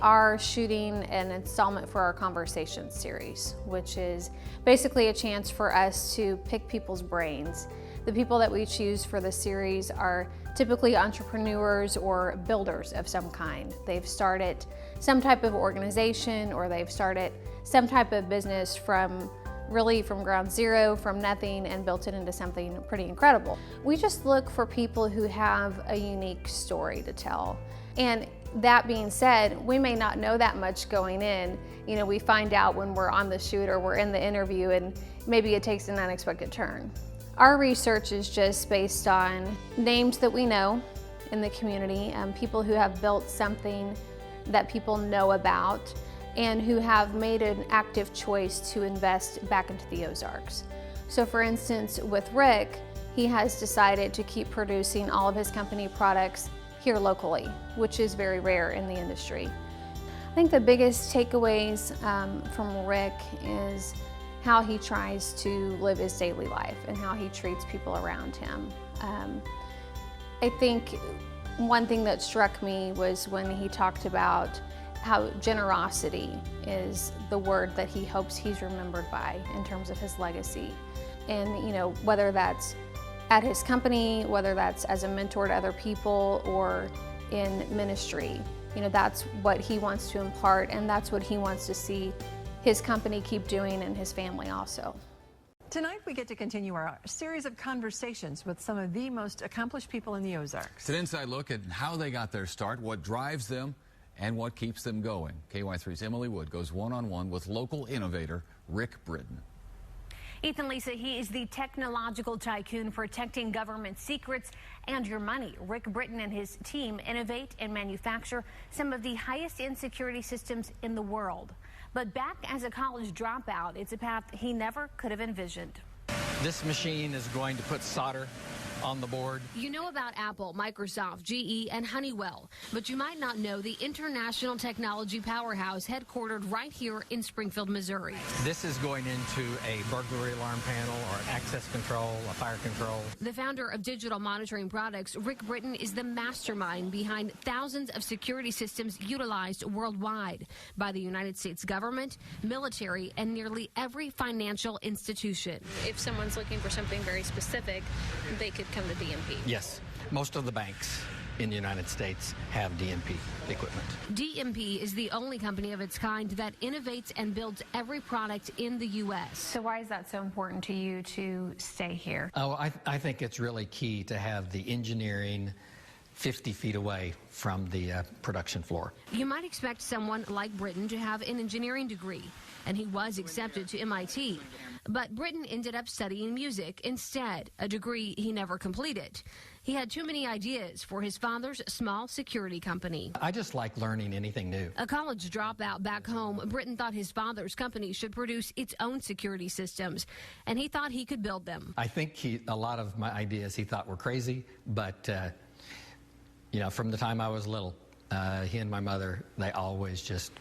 are shooting an installment for our Conversations series, which is basically a chance for us to pick people's brains. The people that we choose for the series are typically entrepreneurs or builders of some kind. They've started some type of organization, or they've started some type of business from ground zero, from nothing, and built it into something pretty incredible. We just look for people who have a unique story to tell. And that being said, we may not know that much going in. You know, we find out when we're on the shoot or we're in the interview, and maybe it takes an unexpected turn. Our research is just based on names that we know in the community, people who have built something that people know about, and who have made an active choice to invest back into the Ozarks. So for instance, with Rick, he has decided to keep producing all of his company products here locally, which is very rare in the industry. I think the biggest takeaways from Rick is how he tries to live his daily life and how he treats people around him. I think one thing that struck me was when he talked about how generosity is the word that he hopes he's remembered by in terms of his legacy. And you know, whether that's at his company, whether that's as a mentor to other people or in ministry, you know, that's what he wants to impart, and that's what he wants to see his company keep doing, and his family also. Tonight we get to continue our series of conversations with some of the most accomplished people in the Ozarks. It's an inside look at how they got their start, what drives them, and what keeps them going. KY3's Emily Wood goes one-on-one with local innovator Rick Britton. Ethan, Lisa, he is the technological tycoon protecting government secrets and your money. Rick Britton and his team innovate and manufacture some of the highest-end security systems in the world. But back as a college dropout, it's a path he never could have envisioned. This machine is going to put solder on the board. You know about Apple, Microsoft, GE, and Honeywell, but you might not know the international technology powerhouse headquartered right here in Springfield, Missouri. This is going into a burglary alarm panel or an access control, a fire control. The founder of Digital Monitoring Products, Rick Britton, is the mastermind behind thousands of security systems utilized worldwide by the United States government, military, and nearly every financial institution. If someone's looking for something very specific, they could come to DMP. Yes, most of the banks in the United States have DMP equipment. DMP is the only company of its kind that innovates and builds every product in the U.S. So why is that so important to you to stay here? Oh, I think it's really key to have the engineering 50 feet away from the production floor. You might expect someone like Britton to have an engineering degree, and he was accepted to MIT. But Britton ended up studying music instead, a degree he never completed. He had too many ideas for his father's small security company. I just like learning anything new. A college dropout back home, Britton thought his father's company should produce its own security systems, and he thought he could build them. I think a lot of my ideas he thought were crazy, but you know, from the time I was little, he and my mother, they always just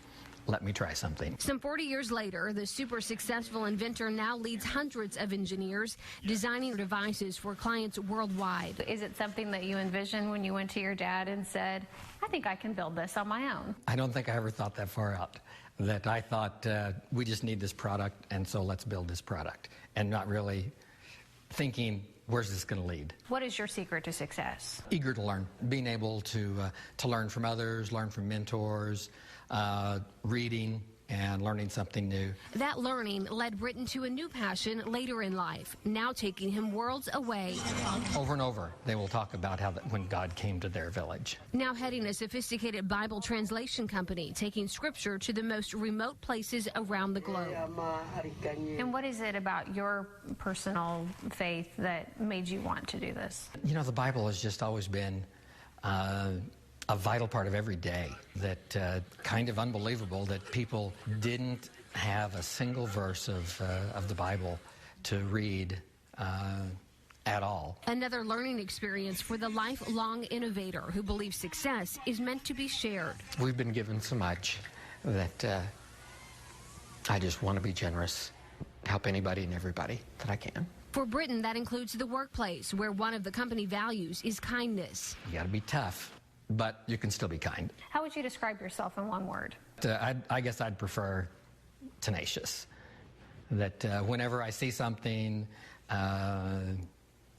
let me try something. Some 40 years later, the super successful inventor now leads hundreds of engineers designing devices for clients worldwide. Is it something that you envisioned when you went to your dad and said, I think I can build this on my own? I don't think I ever thought that far out. That I thought we just need this product, and so let's build this product, and not really thinking, where's this going to lead? What is your secret to success? Eager to learn, being able to learn from others, learn from mentors, reading and learning something new. That learning led Britton to a new passion later in life, now taking him worlds away. Over and over, they will talk about how when God came to their village. Now heading a sophisticated Bible translation company, taking scripture to the most remote places around the globe. And what is it about your personal faith that made you want to do this? You know, the Bible has just always been a vital part of every day. That kind of unbelievable that people didn't have a single verse of the Bible to read at all. Another learning experience for the lifelong innovator who believes success is meant to be shared. We've been given so much that I just want to be generous, help anybody and everybody that I can. For Britton, that includes the workplace, where one of the company values is kindness. You got to be tough, but you can still be kind. How would you describe yourself in one word? I guess I'd prefer tenacious. That whenever I see something,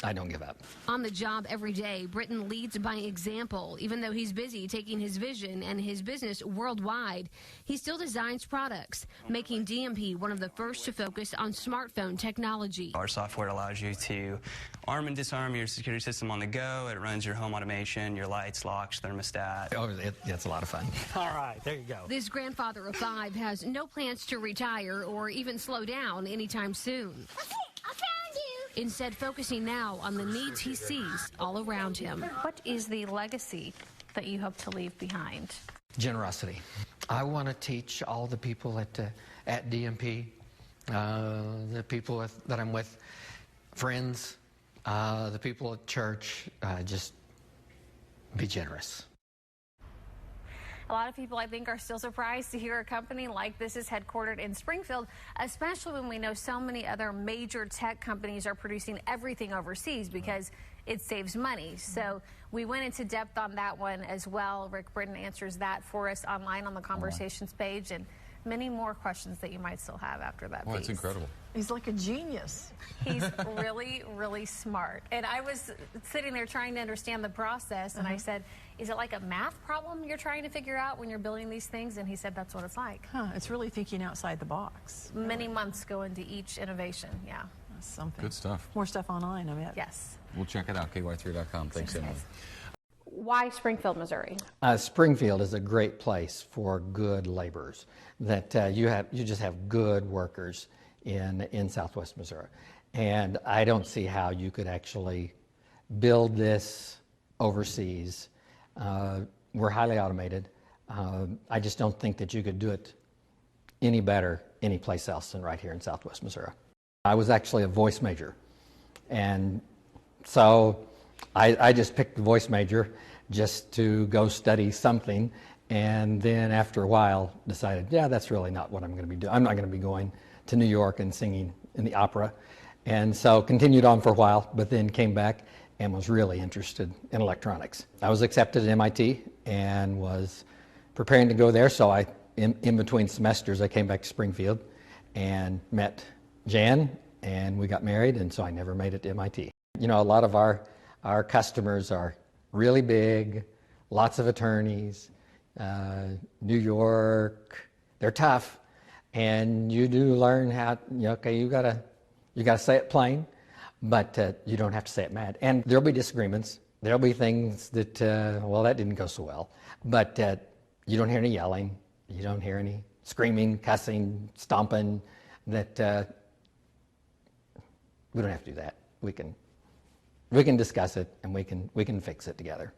I don't give up. On the job every day, Britton leads by example. Even though he's busy taking his vision and his business worldwide, he still designs products, making DMP one of the first to focus on smartphone technology. Our software allows you to arm and disarm your security system on the go. It runs your home automation, your lights, locks, thermostat. Oh, it's a lot of fun. All right, there you go. This grandfather of 5 has no plans to retire or even slow down anytime soon. Instead, focusing now on the needs he sees all around him. What is the legacy that you hope to leave behind? Generosity. I want to teach all the people at DMP, the people that I'm with, friends, the people at church, just be generous. A lot of people, I think, are still surprised to hear a company like this is headquartered in Springfield, especially when we know so many other major tech companies are producing everything overseas because it saves money. So we went into depth on that one as well. Rick Britton answers that for us online on the conversations page, and many more questions that you might still have after that piece. It's incredible. He's like a genius. He's really, really smart. And I was sitting there trying to understand the process, and I said, is it like a math problem you're trying to figure out when you're building these things? And he said, that's what it's like. It's really thinking outside the box. Many months go into each innovation, yeah. That's something. Good stuff. More stuff online, I bet. Yes. We'll check it out, ky3.com. Thanks, Emily. Why Springfield, Missouri? Springfield is a great place for good laborers. That you just have good workers in Southwest Missouri, and I don't see how you could actually build this overseas. We're highly automated. I just don't think that you could do it any better anyplace else than right here in Southwest Missouri. I was actually a voice major, and so I just picked the voice major just to go study something, and then after a while decided, yeah, that's really not what I'm going to be doing. I'm not going to be going to New York and singing in the opera. And so continued on for a while, but then came back and was really interested in electronics. I was accepted at MIT and was preparing to go there, so in between semesters, I came back to Springfield and met Jan, and we got married, and so I never made it to MIT. You know, a lot of our customers are really big, lots of attorneys, New York, they're tough, and you do learn how, okay, you gotta say it plain, but you don't have to say it mad. And there'll be disagreements, there'll be things that, well, that didn't go so well, but you don't hear any yelling, you don't hear any screaming, cussing, stomping, that we don't have to do that. We can discuss it, and we can fix it together.